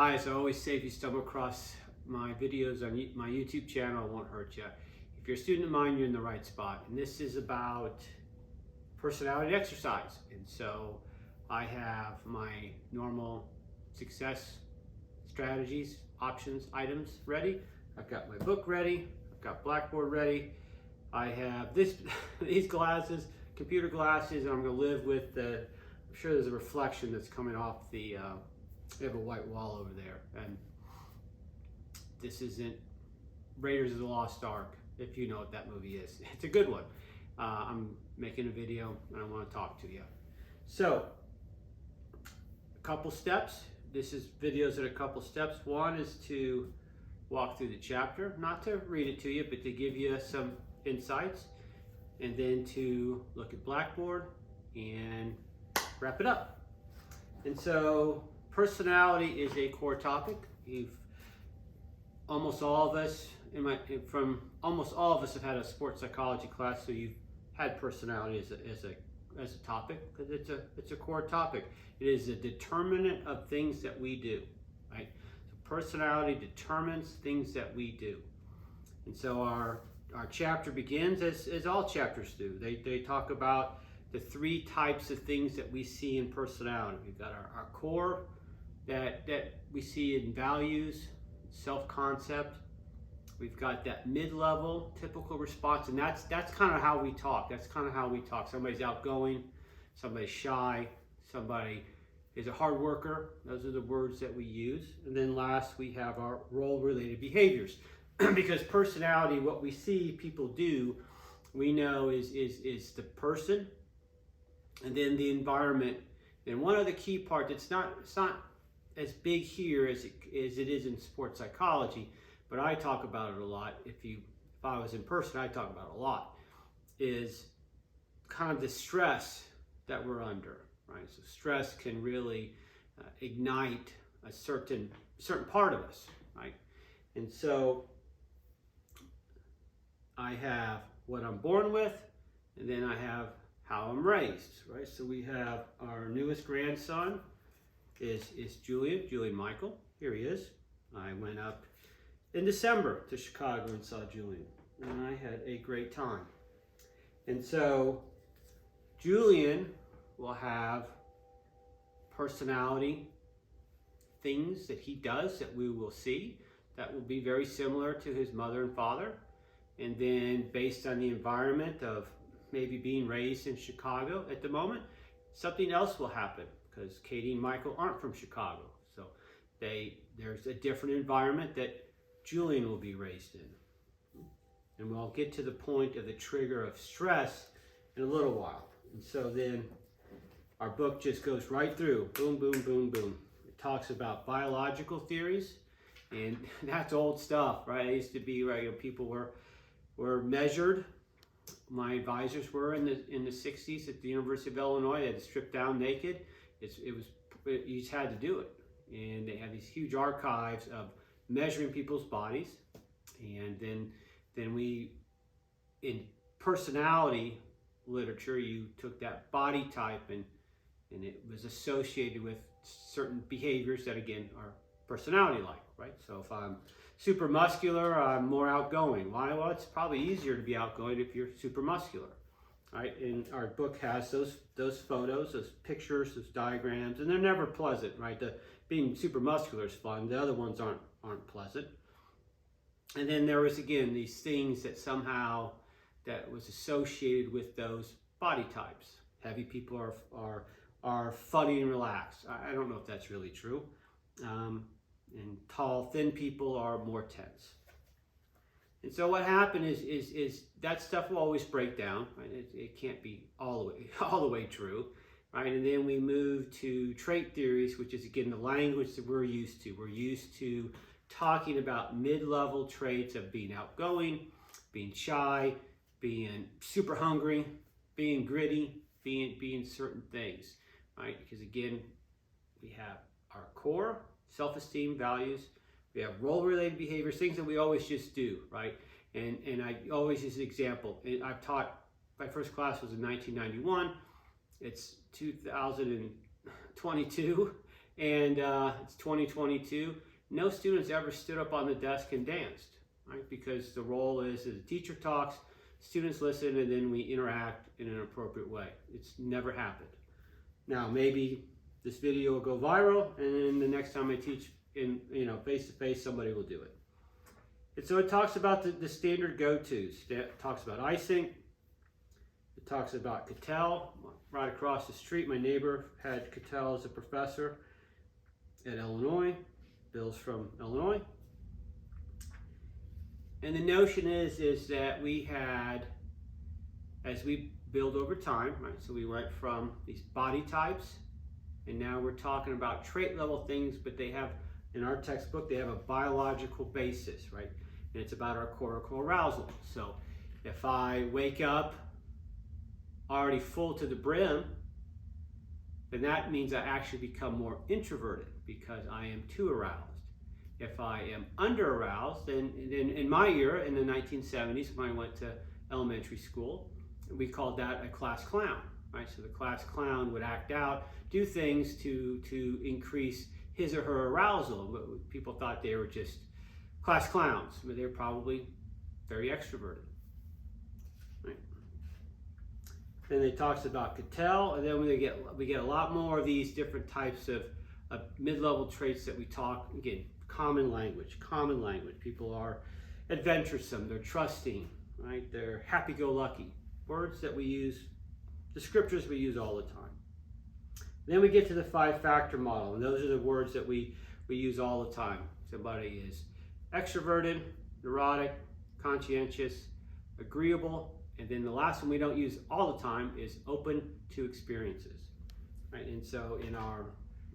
Hi, as I always say, if you stumble across my videos on my YouTube channel, it won't hurt you. If you're a student of mine, you're in the right spot. And this is about personality exercise. And so I have my normal success strategies, options, items ready. I've got my book ready. I've got Blackboard ready. I have these glasses, computer glasses, and I'm going to live with the, I'm sure there's a reflection that's coming off the, they have a white wall over there, and this isn't Raiders of the Lost Ark, if you know what that movie is. It's a good one. I'm making a video and I want to talk to you. So, a couple steps. This is videos at a couple steps. One is to walk through the chapter, not to read it to you, but to give you some insights, and then to look at Blackboard and wrap it up. And so, personality is a core topic. Almost all of us have had a sports psychology class, so you've had personality as a topic, because it's a core topic. It is a determinant of things that we do, right? So personality determines things that we do. And so our chapter begins as all chapters do. They talk about the three types of things that we see in personality. We've got our core that we see in values, self-concept. We've got that mid-level typical response, and that's kind of how we talk. That's kind of how we talk. Somebody's outgoing, somebody's shy, somebody is a hard worker. Those are the words that we use. And then last, we have our role-related behaviors. Because personality, what we see people do, we know is the person, and then the environment. And one of the key parts, it's not as big here as it is in sports psychology, but I talk about it a lot. If I was in person, I talk about it a lot, is kind of the stress that we're under, right? So stress can really ignite a certain part of us, right? And so I have what I'm born with, and then I have how I'm raised, right? So we have our newest grandson is Julian Michael. Here he is. I went up in December to Chicago and saw Julian, and I had a great time. And so Julian will have personality things that he does that we will see that will be very similar to his mother and father. And then based on the environment of maybe being raised in Chicago at the moment, something else will happen, because Katie and Michael aren't from Chicago. So there's a different environment that Julian will be raised in. And we'll get to the point of the trigger of stress in a little while. And so then our book just goes right through, boom, boom, boom, boom. It talks about biological theories, and that's old stuff, right? It used to be, right, people were measured. My advisors were in the 60s at the University of Illinois. They had to strip down naked. You just had to do it. And they have these huge archives of measuring people's bodies. And then we, in personality literature, you took that body type and it was associated with certain behaviors that, again, are personality-like, right? So if I'm super muscular, I'm more outgoing. Why? Well, it's probably easier to be outgoing if you're super muscular, right? And our book has those photos, those pictures, those diagrams, and they're never pleasant, right? Being super muscular is fun. The other ones aren't pleasant. And then there was, again, these things that somehow that was associated with those body types. Heavy people are funny and relaxed. I don't know if that's really true. And tall, thin people are more tense. And so what happened is that stuff will always break down, right? It can't be all the way true, right? And then we move to trait theories, which is, again, the language that we're used to. We're used to talking about mid-level traits of being outgoing, being shy, being super hungry, being gritty, being certain things, right? Because, again, we have our core, self-esteem, values. We have role-related behaviors, things that we always just do, right? And I always use an example. I've taught, my first class was in 1991. It's 2022, and it's 2022. No students ever stood up on the desk and danced, right? Because the role is the teacher talks, students listen, and then we interact in an appropriate way. It's never happened. Now, maybe this video will go viral, and then the next time I teach in face-to-face, somebody will do it. And so it talks about the standard go-tos. It talks about icing. It talks about Cattell. Right across the street, my neighbor had Cattell as a professor at Illinois. Bill's from Illinois. And the notion is that we had, as we build over time, right? So we went from these body types, and now we're talking about trait level things, but they have, in our textbook, they have a biological basis, right? And it's about our cortical arousal. So if I wake up already full to the brim, then that means I actually become more introverted because I am too aroused. If I am under aroused, then in my year, in the 1970s, when I went to elementary school, we called that a class clown, right? So the class clown would act out, do things to increase his or her arousal. But people thought they were just class clowns, but they were probably very extroverted. Then it talks about Cattell, and then we get a lot more of these different types of mid-level traits that we talk. Again, common language. People are adventuresome, they're trusting, right? They're happy-go-lucky. Words that we use, descriptors we use all the time. Then we get to the 5-factor model, and those are the words that we use all the time. Somebody is extroverted, neurotic, conscientious, agreeable. And then the last one we don't use all the time is open to experiences, right? And so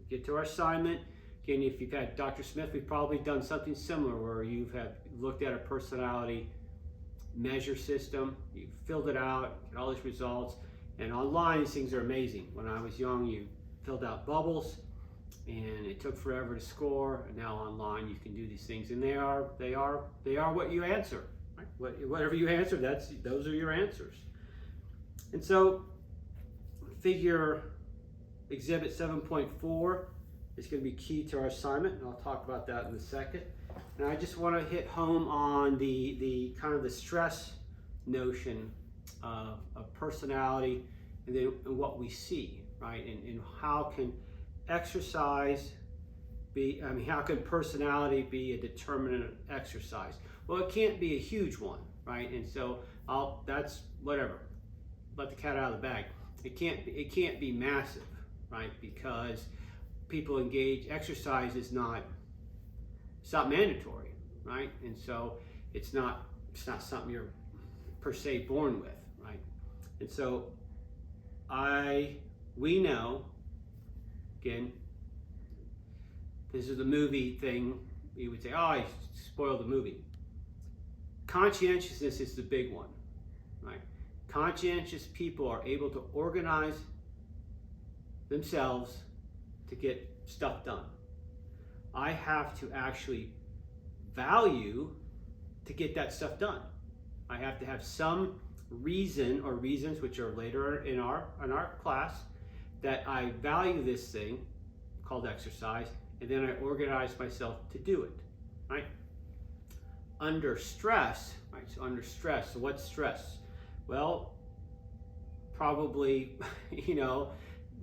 get to our assignment. Again, if you've had Dr. Smith, we've probably done something similar where you have looked at a personality measure system, you filled it out, get all these results, and online these things are amazing. When I was young, you filled out bubbles, and it took forever to score. And now online, you can do these things, and they are what you answer. Whatever you answer, those are your answers. And so exhibit 7.4 is going to be key to our assignment, and I'll talk about that in a second. And I just want to hit home on the kind of the stress notion of personality, and then what we see, right? And how can how can personality be a determinant of exercise? Well, it can't be a huge one, right? And so that's whatever. Let the cat out of the bag. It can't be massive, right? Because people engage. Exercise is not mandatory, right? And so it's not something you're per se born with, right? And so we know, again, this is the movie thing. You would say, oh, I spoiled the movie. Conscientiousness is the big one, right? Conscientious people are able to organize themselves to get stuff done. I have to actually value to get that stuff done. I have to have some reason or reasons, which are later in our class, that I value this thing called exercise, and then I organize myself to do it, right? Under stress, right? So under stress, so what's stress? Well, probably,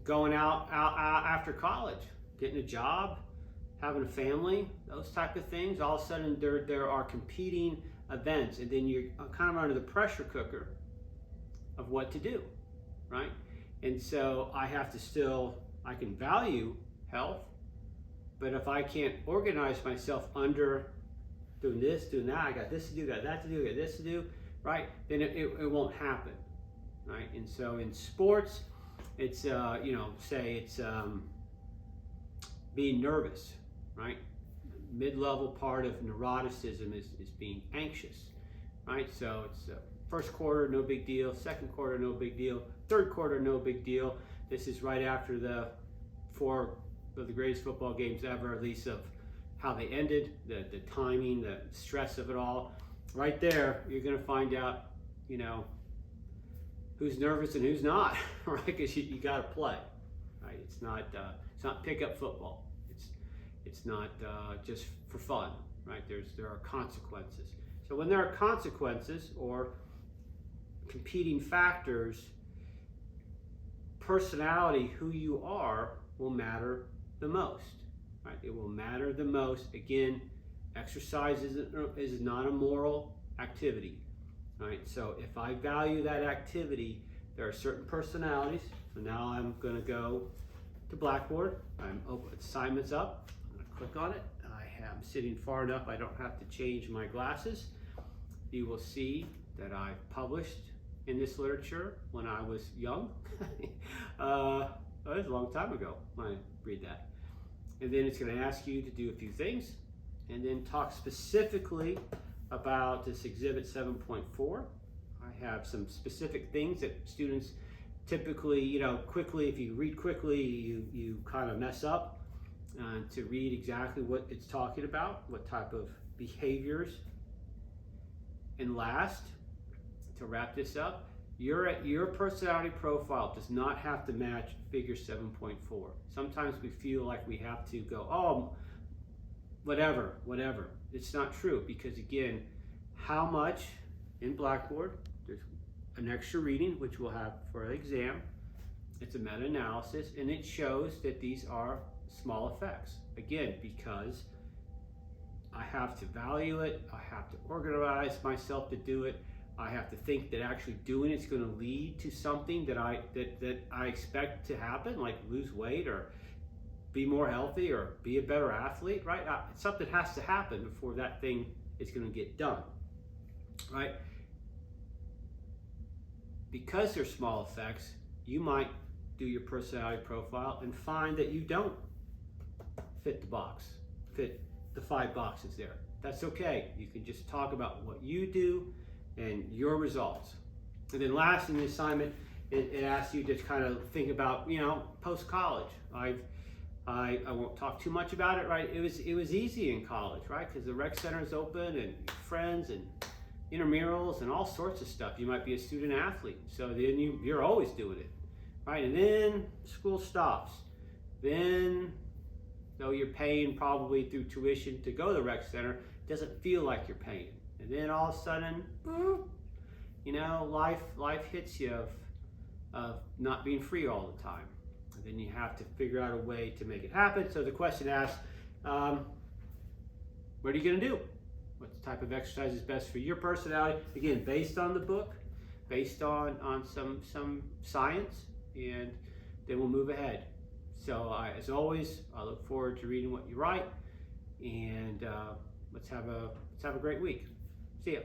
going out after college, getting a job, having a family, those type of things. All of a sudden, there are competing events, and then you're kind of under the pressure cooker of what to do, right? And so I can value health, but if I can't organize myself under doing this, doing that, I got this to do, got that to do, got this to do, right? Then it won't happen, right? And so in sports, it's say it's being nervous, right? Mid-level part of neuroticism is being anxious, right? So it's first quarter, no big deal. Second quarter, no big deal. Third quarter, no big deal. This is right after the 4 of the greatest football games ever, at least of how they ended, the timing, the stress of it all. Right there, you're going to find out, who's nervous and who's not, right? Because you got to play, right? It's not pickup football. It's not just for fun, right? There are consequences. So when there are consequences or competing factors, personality, who you are, will matter the most, right? It will matter the most. Again, exercise is not a moral activity, right? So if I value that activity, there are certain personalities. So now I'm going to go to Blackboard. I'm open, assignments up. I'm going to click on it. I'm sitting far enough I don't have to change my glasses. You will see that I've published in this literature when I was young. That was a long time ago when I read that. And then it's going to ask you to do a few things and then talk specifically about this exhibit 7.4. I have some specific things that students typically, quickly, if you read quickly, you kind of mess up. To read exactly what it's talking about, what type of behaviors. And last, to wrap this up, your personality profile does not have to match figure 7.4. Sometimes we feel like we have to go, oh, whatever. It's not true, because again, how much in Blackboard, there's an extra reading, which we'll have for an exam. It's a meta-analysis, and it shows that these are small effects. Again, because I have to value it, I have to organize myself to do it, I have to think that actually doing it's going to lead to something that I expect to happen, like lose weight or be more healthy or be a better athlete, right? Something has to happen before that thing is going to get done, right? Because they're small effects, you might do your personality profile and find that you don't fit the 5 boxes there. That's okay. You can just talk about what you do and your results. And then last in the assignment, it asks you to kind of think about, post-college. I won't talk too much about it, right? It was easy in college, right? Because the rec center is open and friends and intramurals and all sorts of stuff. You might be a student athlete, so then you're always doing it, right? And then school stops. Then, though you're paying probably through tuition to go to the rec center, it doesn't feel like you're paying. And then all of a sudden, life hits you of not being free all the time. And then you have to figure out a way to make it happen. So the question asks, what are you going to do? What type of exercise is best for your personality? Again, based on the book, based on some science, and then we'll move ahead. So as always, I look forward to reading what you write, and let's have a great week. See ya.